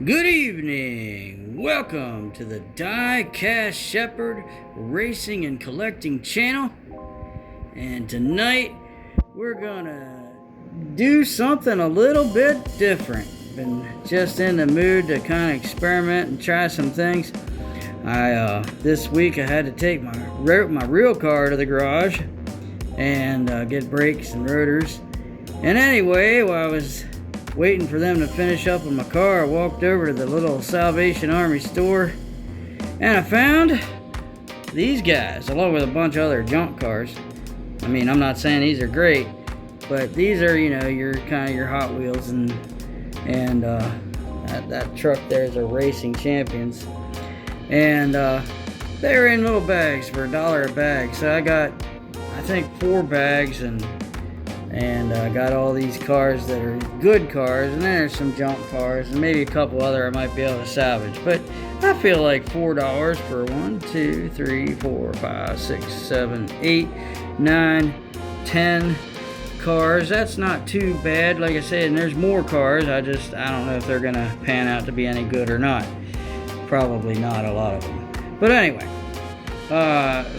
Good evening. Welcome to the Die-Cast Shepherd Racing and Collecting channel. And tonight we're gonna do something a little bit different. Been just in the mood to kind of experiment and try some things. This week I had to take my real car to the garage and get brakes and rotors. And anyway, while I was waiting for them to finish up in my car, I walked over to the little Salvation Army store and I found these guys along with a bunch of other junk cars. I mean, I'm not saying these are great, but these are, your kind of your Hot Wheels, and that truck there is a Racing Champions, and they're in little bags for $1 a bag. So I got, I think, 4 bags, and I got all these cars that are good cars, and then there's some junk cars, and maybe a couple other I might be able to salvage. But I feel like $4 for 1, 2, 3, 4, 5, 6, 7, 8, 9, 10 cars. That's not too bad. Like I said, and there's more cars. I don't know if they're gonna pan out to be any good or not. Probably not, a lot of them. But anyway.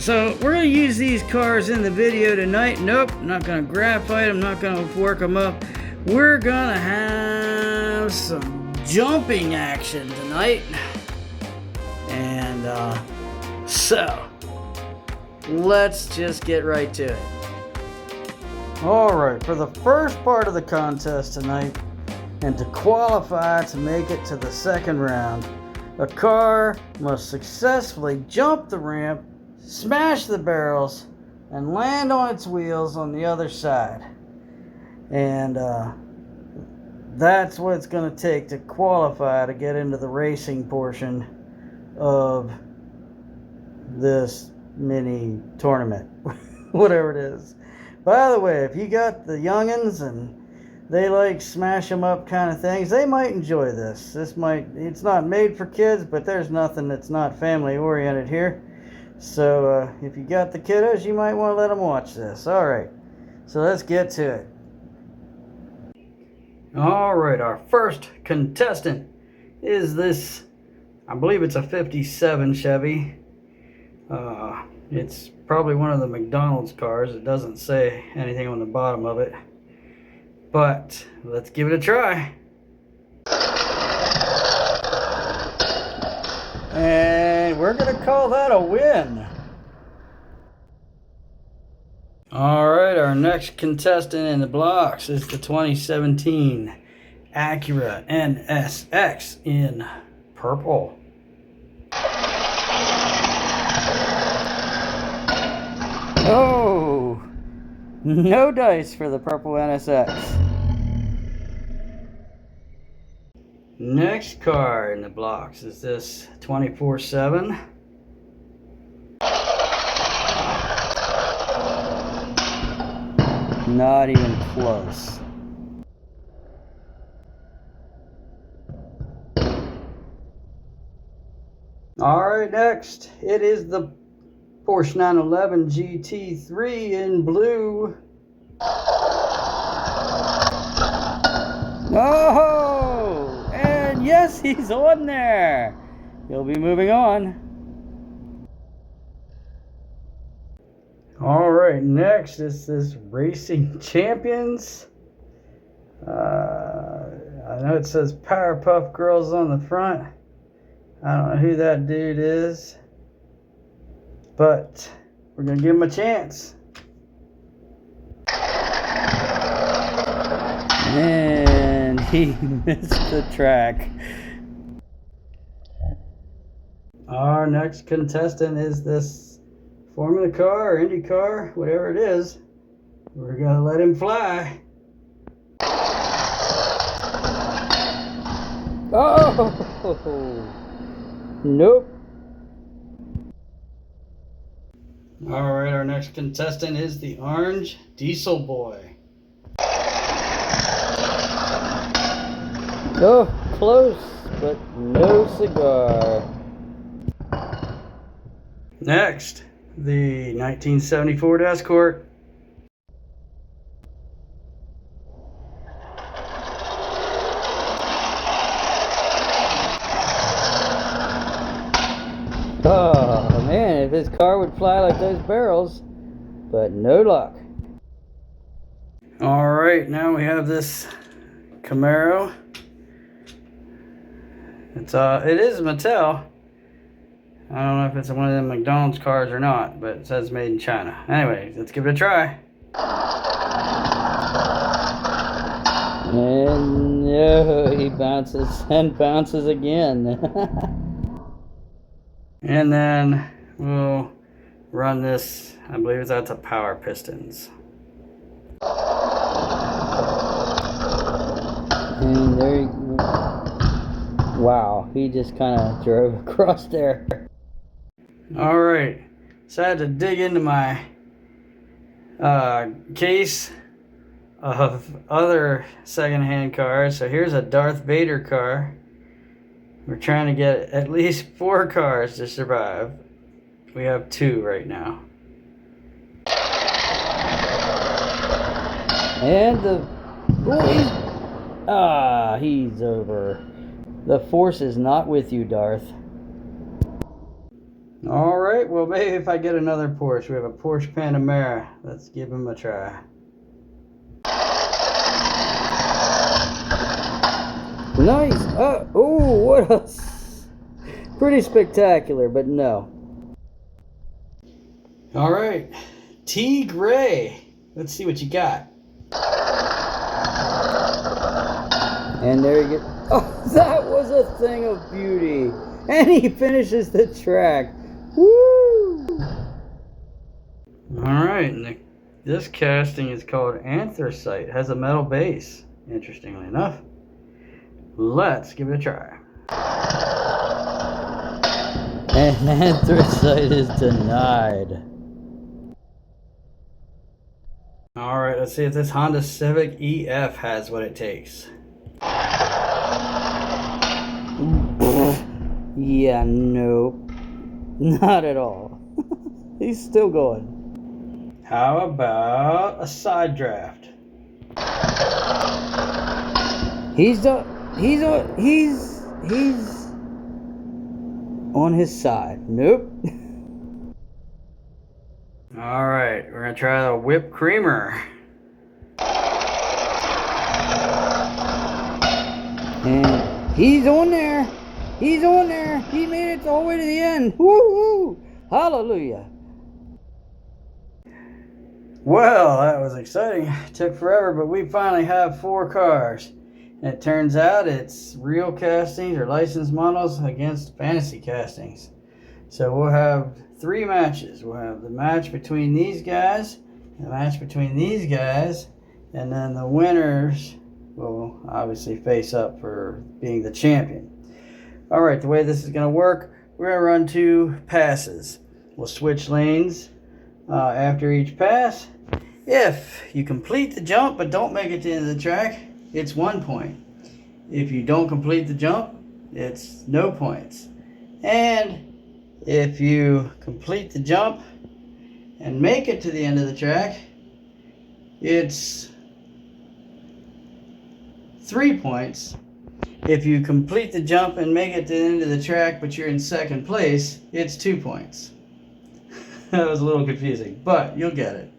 So we're going to use these cars in the video tonight. Nope, not going to graphite them, not going to work them up. We're going to have some jumping action tonight. And so let's just get right to it. Alright, for the first part of the contest tonight, and to qualify to make it to the second round, a car must successfully jump the ramp, smash the barrels, and land on its wheels on the other side. And that's what it's going to take to qualify to get into the racing portion of this mini tournament, whatever it is. By the way, if you got the youngins and they like smash them up kind of things, they might enjoy this. It's not made for kids, but there's nothing that's not family oriented here. So if you got the kiddos, you might want to let them watch this. Alright, so let's get to it. Alright, our first contestant is this, I believe it's a 57 Chevy. It's probably one of the McDonald's cars. It doesn't say anything on the bottom of it. But let's give it a try. And we're going to call that a win. Alright, our next contestant in the blocks is the 2017 Acura NSX in purple. Oh, no dice for the purple NSX. Next car in the blocks is this 24/7. Not even close. Alright, next it is the Porsche 911 GT3 in blue. Oh, and yes, he's on there. He'll be moving on. All right, next is this Racing Champions. I know it says Powerpuff Girls on the front. I don't know who that dude is, but we're gonna give him a chance. And he missed the track. Our next contestant is this Formula car or Indy car, whatever it is. We're gonna let him fly. Oh, nope. All right, our next contestant is the orange Diesel Boy. Oh, close, but no cigar. Next, the 1970 Ford Escort. his car would fly like those barrels, but no luck. All right, now we have this Camaro. It is Mattel. I don't know if it's one of them McDonald's cars or not, but it says made in China. Anyway, let's give it a try. And no, he bounces and bounces again. And then we'll run this, I believe that's a power pistons. And there you go. Wow, he just kind of drove across there. Alright, so I had to dig into my case of other secondhand cars. So here's a Darth Vader car. We're trying to get at least 4 cars to survive. We have 2 right now. And he's over. The force is not with you, Darth. Alright, well maybe if I get another Porsche. We have a Porsche Panamera. Let's give him a try. Nice! Oh, what a... Pretty spectacular, but no. Alright, T Gray. Let's see what you got. And there you go. Oh, that was a thing of beauty. And he finishes the track. Woo! Alright, and this casting is called Anthracite. It has a metal base, interestingly enough. Let's give it a try. And Anthracite is denied. Alright, let's see if this Honda Civic EF has what it takes. Yeah, nope. Not at all. He's still going. How about a side draft? He's on his side. Nope. All right, we're gonna try the whipped creamer. And he's on there. He's on there. He made it all the way to the end. Woo-hoo! Hallelujah. Well, that was exciting. It took forever, but we finally have 4 cars. And it turns out it's real castings or licensed models against fantasy castings. So we'll have 3 matches. We'll have the match between these guys, the match between these guys, and then the winners will obviously face up for being the champion. Alright, the way this is going to work, we're going to run 2 passes. We'll switch lanes after each pass. If you complete the jump but don't make it to the end of the track, it's 1 point. If you don't complete the jump, it's no points. And if you complete the jump and make it to the end of the track, it's 3 points. If you complete the jump and make it to the end of the track, but you're in 2nd place, it's 2 points. That was a little confusing, but you'll get it.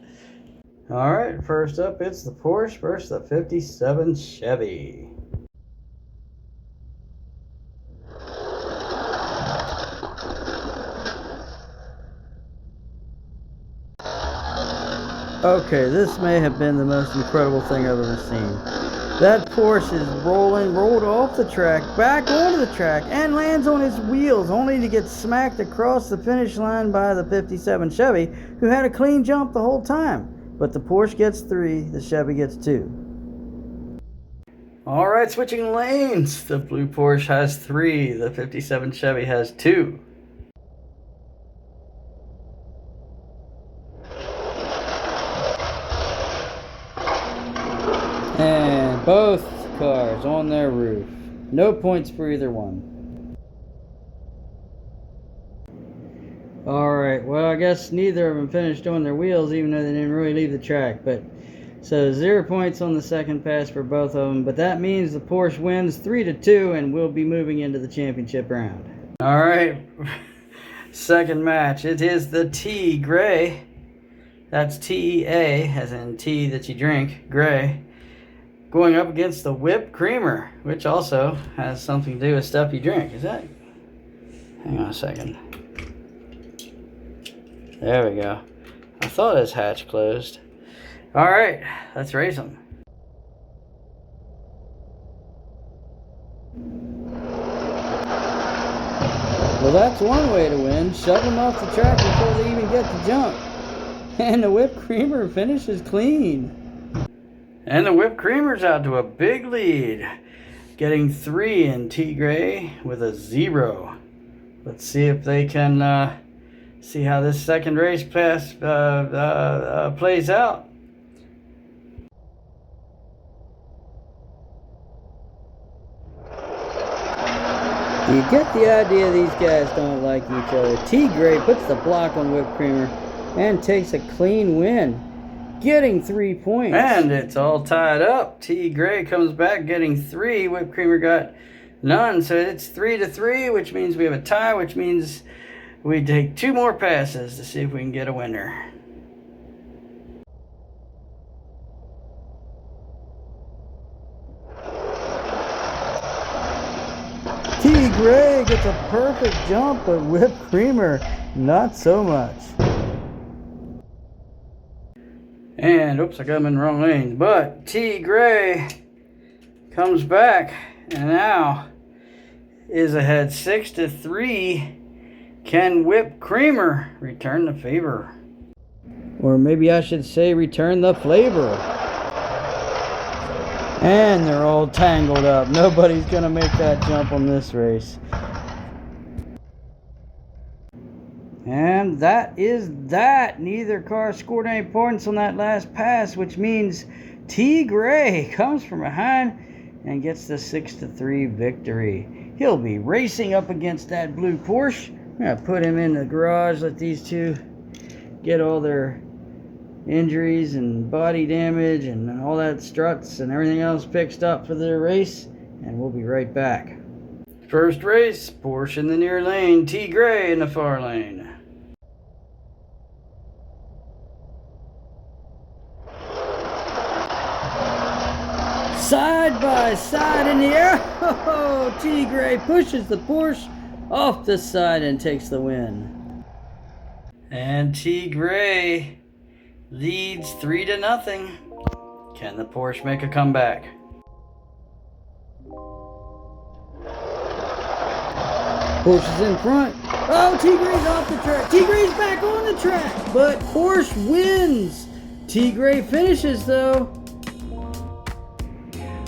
Alright, first up, it's the Porsche versus the 57 Chevy. Okay, this may have been the most incredible thing I've ever seen. That Porsche is rolled off the track, back onto the track, and lands on his wheels, only to get smacked across the finish line by the 57 Chevy, who had a clean jump the whole time. But the Porsche gets 3, the Chevy gets 2. Alright, switching lanes. The blue Porsche has 3, the 57 Chevy has 2. And both cars on their roof. No points for either one. Alright, well I guess neither of them finished on their wheels even though they didn't really leave the track. But so 0 points on the second pass for both of them. But that means the Porsche wins 3-2 and will be moving into the championship round. Alright, second match. It is the Tea Gray. That's T-E-A, as in tea that you drink, gray. Going up against the Whipped Creamer, which also has something to do with stuff you drink. Is that? Hang on a second. There we go. I thought his hatch closed. Alright, let's race him. Well, that's one way to win. Shove them off the track before they even get to jump. And the Whipped Creamer finishes clean. And the Whipped Creamer's out to a big lead. Getting 3 in Tea Gray with a 0. Let's see if they can see how this second race plays out. Do you get the idea these guys don't like each other? Tea Gray puts the block on Whipped Creamer and takes a clean win, getting 3 points. And it's all tied up. Tea Gray comes back getting 3. Whipped Creamer got none. So it's 3-3, which means we have a tie, which means we take 2 more passes to see if we can get a winner. Tea Gray gets a perfect jump, but Whipped Creamer, not so much. And, oops, I got him in the wrong lane. But Tea Gray comes back and now is ahead 6-3. Can Whipped Creamer return the favor? Or maybe I should say return the flavor. And they're all tangled up. Nobody's going to make that jump on this race. And that is that. Neither car scored any points on that last pass, which means Tea Gray comes from behind and gets the 6-3 victory. He'll be racing up against that blue Porsche. I'm going to put him in the garage, let these two get all their injuries and body damage and all that struts and everything else fixed up for their race, and we'll be right back. First race, Porsche in the near lane, Tea Gray in the far lane. Side by side in the air. Oh, Tea Gray pushes the Porsche off the side and takes the win. And Tea Gray leads 3-0. Can the Porsche make a comeback? Porsche's in front. Oh, Tea Gray's off the track. Tea Gray's back on the track, but Porsche wins. Tea Gray finishes though.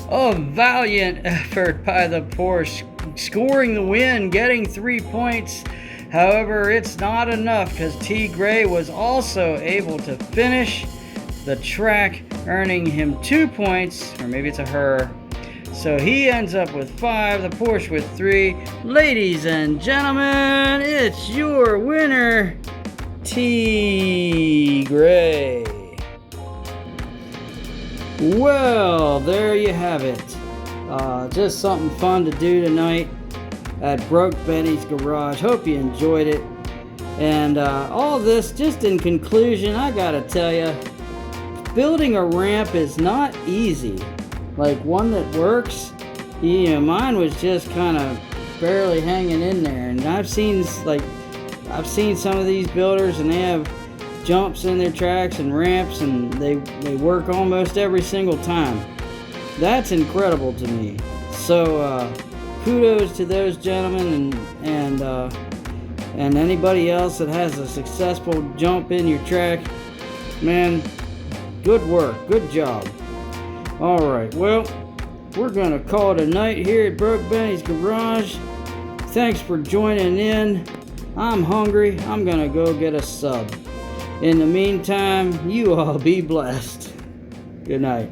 A valiant effort by the Porsche, scoring the win, getting 3 points. However, it's not enough because Tea Gray was also able to finish the track, earning him 2 points, or maybe it's a her. So he ends up with 5, the Porsche with 3. Ladies and gentlemen, it's your winner, Tea Gray. Well, there you have it. Just something fun to do tonight at BROKEBENNY'S garage. Hope you enjoyed it. And all this, just in conclusion, I gotta tell you, building a ramp is not easy. Like one that works, you know, mine was just kind of barely hanging in there. And I've seen some of these builders, and they have jumps in their tracks and ramps, and they work almost every single time. That's incredible to me. So kudos to those gentlemen and anybody else that has a successful jump in your track. Man, good work, good job. All right, well, we're gonna call it a night here at BROKEBENNY'S garage. Thanks for joining in. I'm hungry. I'm gonna go get a sub. In the meantime, you all be blessed. Good night.